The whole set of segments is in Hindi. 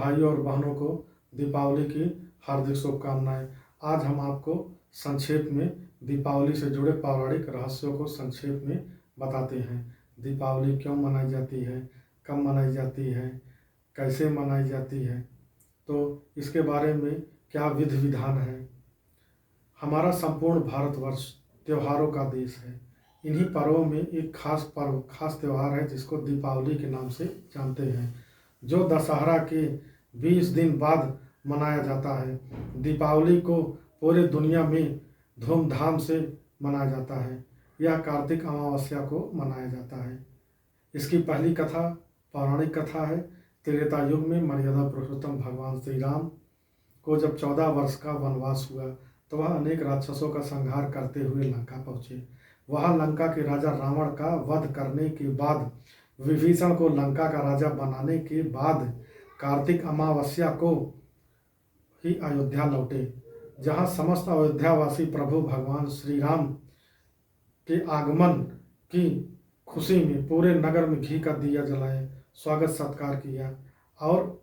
भाइयों और बहनों को दीपावली की हार्दिक शुभकामनाएं। आज हम आपको संक्षेप में दीपावली से जुड़े पौराणिक रहस्यों को संक्षेप में बताते हैं। दीपावली क्यों मनाई जाती है, कब मनाई जाती है, कैसे मनाई जाती है, तो इसके बारे में क्या विधि विधान है। हमारा संपूर्ण भारतवर्ष त्योहारों का देश है। इन्हीं पर्वों में एक खास त्यौहार है जिसको दीपावली के नाम से जानते हैं, जो दशहरा के 20 दिन बाद मनाया जाता है। दीपावली को पूरे दुनिया में धूमधाम से मनाया जाता है। यह कार्तिक अमावस्या को मनाया जाता है। इसकी पहली कथा पौराणिक कथा है। त्रेता युग में मर्यादा पुरुषोत्तम भगवान श्री राम को जब 14 वर्ष का वनवास हुआ तो वह अनेक राक्षसों का संहार करते हुए लंका पहुँचे। वह लंका के राजा रावण का वध करने के बाद, विभीषण को लंका का राजा बनाने के बाद कार्तिक अमावस्या को ही अयोध्या लौटे, जहां समस्त अयोध्यावासी प्रभु भगवान श्री राम के आगमन की खुशी में पूरे नगर में घी का दिया जलाए, स्वागत सत्कार किया और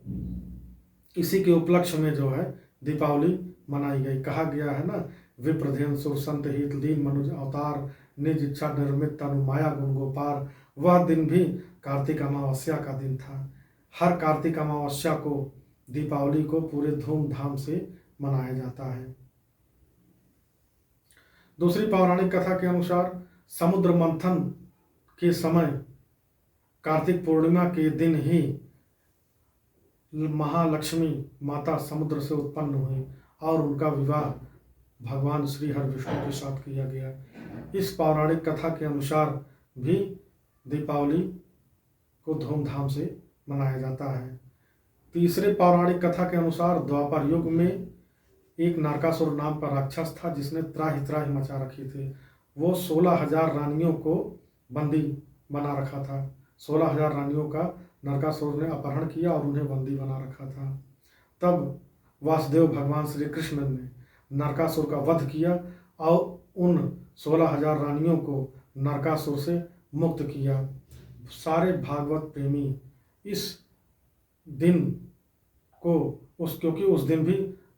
इसी के उपलक्ष्य में जो है दीपावली मनाई गई। कहा गया है ना, विप्रधेन सुर संत हित लीन मनुज अवतार, निज इच्छा निर्मित तनु माया गुण गोपार। वह दिन भी कार्तिक अमावस्या का दिन था। हर कार्तिक अमावस्या को दीपावली को पूरे धूमधाम से मनाया जाता है। दूसरी पौराणिक कथा के अनुसार समुद्र मंथन के समय कार्तिक पूर्णिमा के दिन ही महालक्ष्मी माता समुद्र से उत्पन्न हुई और उनका विवाह भगवान श्री हर विष्णु के साथ किया गया। इस पौराणिक कथा के अनुसार भी दीपावली को धूमधाम से मनाया जाता है। तीसरे पौराणिक कथा के अनुसार द्वापर युग में एक नरकासुर नाम का राक्षस था जिसने त्राहि त्राहि मचा रखी थी। वो 16,000 रानियों को बंदी बना रखा था। 16,000 रानियों का नरकासुर ने अपहरण किया और उन्हें बंदी बना रखा था। तब वासुदेव भगवान श्री कृष्ण ने नरकासुर का वध किया और उन 16,000 रानियों को नरकासुर से मुक्त किया। सारे भागवत प्रेमी इस दिन को क्योंकि उस दिन भी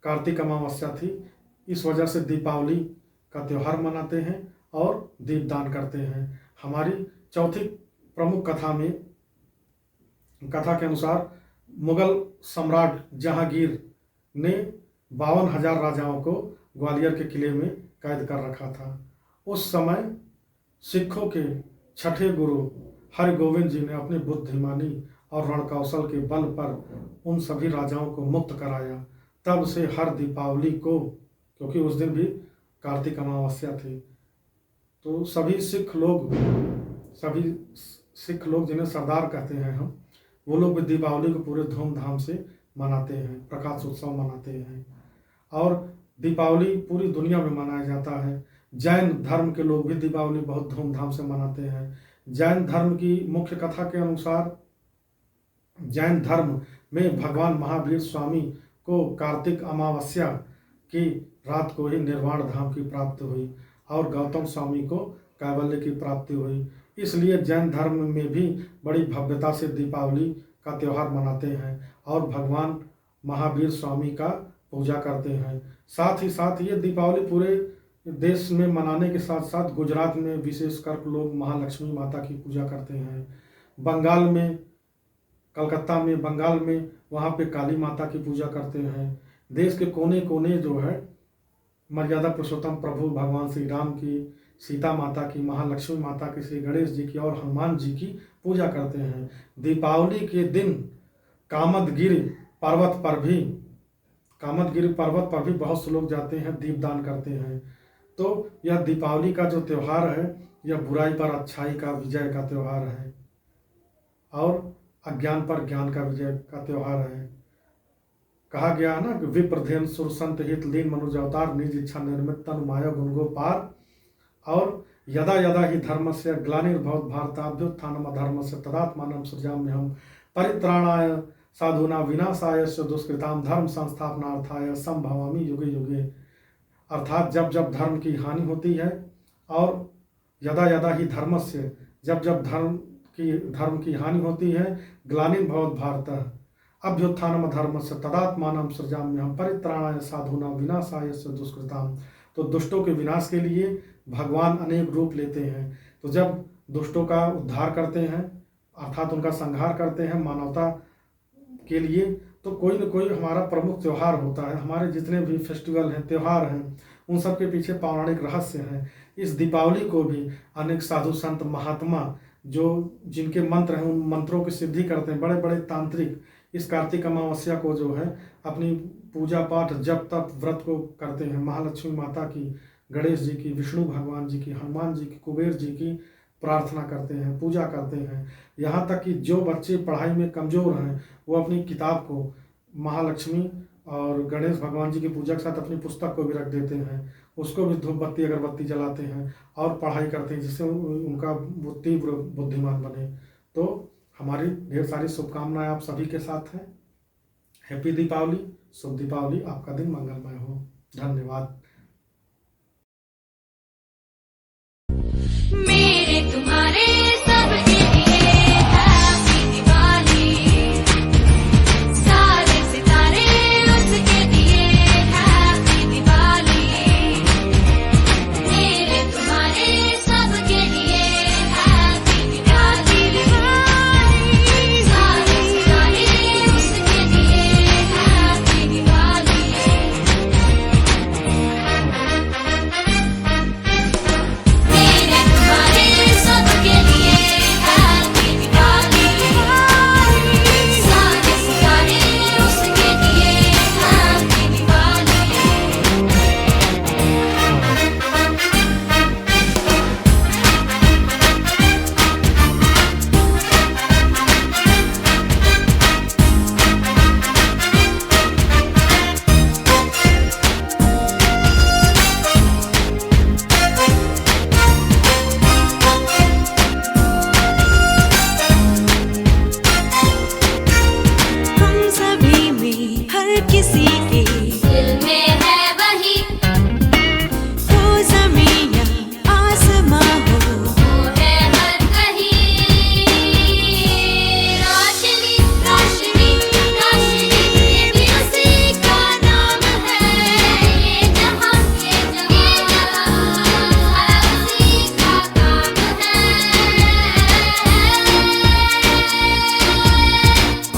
कार्तिक अमावस्या थी, इस वजह से दीपावली का त्यौहार मनाते हैं और दीपदान करते हैं। हमारी चौथी प्रमुख कथा के अनुसार मुगल सम्राट जहांगीर ने 52,000 राजाओं को ग्वालियर के किले में कैद कर रखा था। उस समय सिखों के छठे गुरु हरगोविंद जी ने अपनी बुद्धिमानी और रणकौशल के बल पर उन सभी राजाओं को मुक्त कराया। तब से हर दीपावली को, क्योंकि उस दिन भी कार्तिक अमावस्या थी, तो सभी सिख लोग जिन्हें सरदार कहते हैं हम, वो लोग भी दीपावली को पूरे धूमधाम से मनाते हैं, प्रकाश उत्सव मनाते हैं। और दीपावली पूरी दुनिया में मनाया जाता है। जैन धर्म के लोग भी दीपावली बहुत धूमधाम से मनाते हैं। जैन धर्म की मुख्य कथा के अनुसार जैन धर्म में भगवान महावीर स्वामी को कार्तिक अमावस्या की रात को ही निर्वाण धाम की प्राप्ति हुई और गौतम स्वामी को कैवल्य की प्राप्ति हुई। इसलिए जैन धर्म में भी बड़ी भव्यता से दीपावली का त्यौहार मनाते हैं और भगवान महावीर स्वामी का पूजा करते हैं। साथ ही साथ ये दीपावली पूरे देश में मनाने के साथ साथ गुजरात में विशेषकर लोग महालक्ष्मी माता की पूजा करते हैं। बंगाल में, कलकत्ता में, बंगाल में वहाँ पे काली माता की पूजा करते हैं। देश के कोने कोने जो है मर्यादा पुरुषोत्तम प्रभु भगवान श्री राम की, सीता माता की, महालक्ष्मी माता की, श्री गणेश जी की और हनुमान जी की पूजा करते हैं। दीपावली के दिन कामदगिरि पर्वत पर भी बहुत से लोग जाते हैं, दीपदान करते हैं। तो यह दीपावली का जो त्यौहार है, यह बुराई पर अच्छाई का विजय का त्यौहार है और अज्ञान पर ज्ञान का विजय का त्यौहार है। कहा गया है ना कि विप्रधेन सुर संत हित लीन मनुज अवतार, निज इच्छा निर्मित तनु माया गुण गोपार। और यदा यदा ही धर्मस्य ग्लानिर्भवत् भारताभ्युत्थानम् अधर्मस्य तदात्मानं सृजाम्यहम् परित्राणाय साधूनां विनाशाय च दुष्कृतां धर्म संस्थापनार्थाय संभवामि युगे युगे। अर्थात जब जब धर्म की हानि होती है और यदा यदा ही धर्मस्य, जब जब धर्म की हानि होती है, ग्लानिर्भवत् भारतः, अभ्युत्थानम धर्मस्य तदात्मानं सृजाम्यहम् परित्राणाय साधूनां विनाशाय च दुष्कृताम्। तो दुष्टों के विनाश के लिए भगवान अनेक रूप लेते हैं। तो जब दुष्टों का उद्धार करते हैं अर्थात उनका संहार करते हैं मानवता के लिए, तो कोई न कोई हमारा प्रमुख त्यौहार होता है। हमारे जितने भी फेस्टिवल हैं, त्यौहार हैं, उन सब के पीछे पौराणिक रहस्य हैं। इस दीपावली को भी अनेक साधु संत महात्मा जो जिनके मंत्र हैं, उन मंत्रों की सिद्धि करते हैं, बड़े बड़े तांत्रिक इस कार्तिक अमावस्या को जो है अपनी पूजा पाठ जप तप व्रत को करते हैं। महालक्ष्मी माता की, गणेश जी की, विष्णु भगवान जी की, हनुमान जी की, कुबेर जी की प्रार्थना करते हैं, पूजा करते हैं। यहाँ तक कि जो बच्चे पढ़ाई में कमज़ोर हैं वो अपनी किताब को महालक्ष्मी और गणेश भगवान जी की पूजा के साथ अपनी पुस्तक को भी रख देते हैं, उसको भी धूप बत्ती अगरबत्ती जलाते हैं और पढ़ाई करते हैं, जिससे उनका वो तीव्र बुद्धिमान बने। तो हमारी ढेर सारी शुभकामनाएं आप सभी के साथ हैं। हैप्पी दीपावली, शुभ दीपावली, आपका दिन मंगलमय हो। धन्यवाद। मेरे तुम्हारे सबके लिए हैप्पी दिवाली, सारे सितारे उसके लिए हैप्पी दिवाली। मेरे तुम्हारे सबके लिए हैप्पी दिवाली, सारे सितारे उसके लिए हैप्पी दिवाली। किसी के दिल में है वही, हो ज़मीन आसमां हो, वो है हर कहीं। रोशनी रोशनी रोशनी, ये भी उसी का नाम है। ये जहां है उसी का काम है।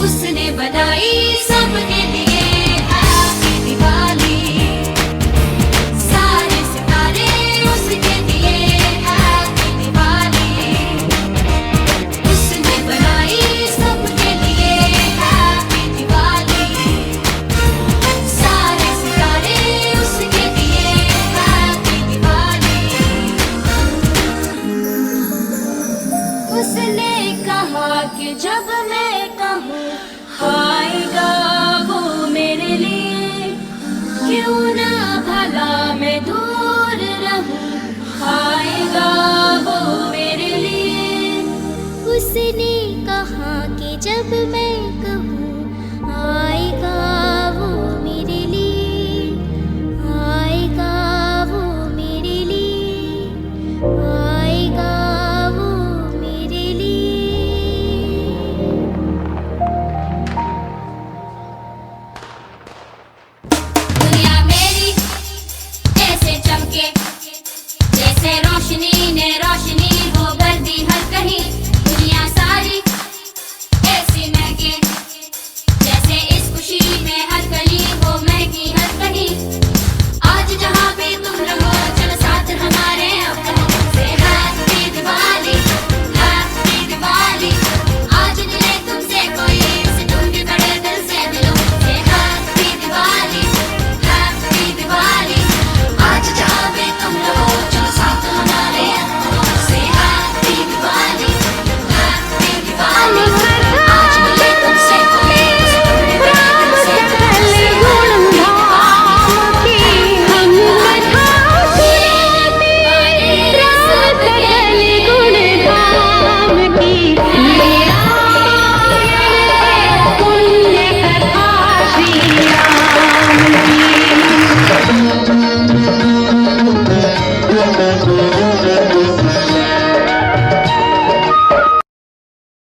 उसने बनाई सबके लिए कि जब मैं कहूँ आएगा वो मेरे लिए, क्यों ना भला मैं दूर रहूँ, आएगा वो मेरे लिए। उसने कहा कि जब मैं कहूँ आएगा वो मेरे